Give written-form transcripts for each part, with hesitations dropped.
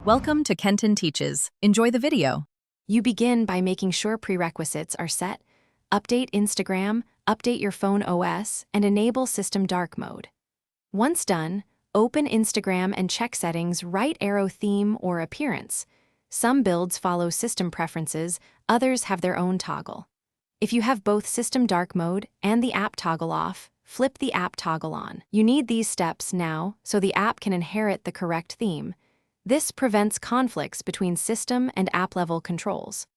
Welcome to Kenton Teaches. Enjoy the video. You begin by making sure prerequisites are set. Update Instagram, update your phone OS, and enable System Dark Mode. Once done, open Instagram and check settings, right arrow theme or appearance. Some builds follow system preferences, others have their own toggle. If you have both System Dark Mode and the app toggle off, flip the app toggle on. You need these steps now so the app can inherit the correct theme. This prevents conflicts between system and app-level controls.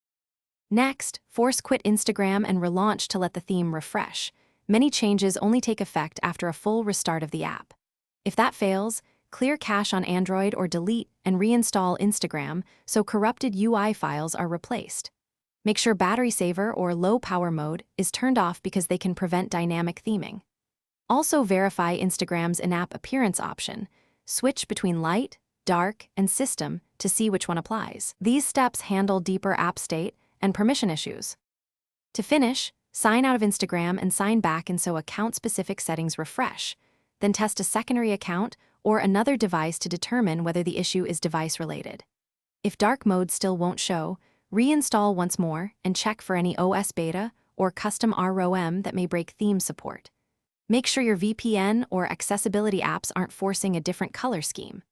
Next, force quit Instagram and relaunch to let the theme refresh. Many changes only take effect after a full restart of the app. If that fails, clear cache on Android or delete and reinstall Instagram so corrupted UI files are replaced. Make sure battery saver or low power mode is turned off because they can prevent dynamic theming. Also verify Instagram's in-app appearance option. Switch between light, dark, and system to see which one applies. These steps handle deeper app state and permission issues. To finish, sign out of Instagram and sign back in so account-specific settings refresh. Then test a secondary account or another device to determine whether the issue is device-related. If dark mode still won't show, reinstall once more and check for any OS beta or custom ROM that may break theme support. Make sure your VPN or accessibility apps aren't forcing a different color scheme.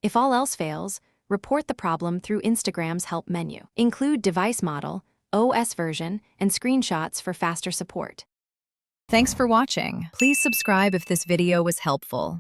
If all else fails, report the problem through Instagram's help menu. Include device model, OS version, and screenshots for faster support. Thanks for watching. Please subscribe if this video was helpful.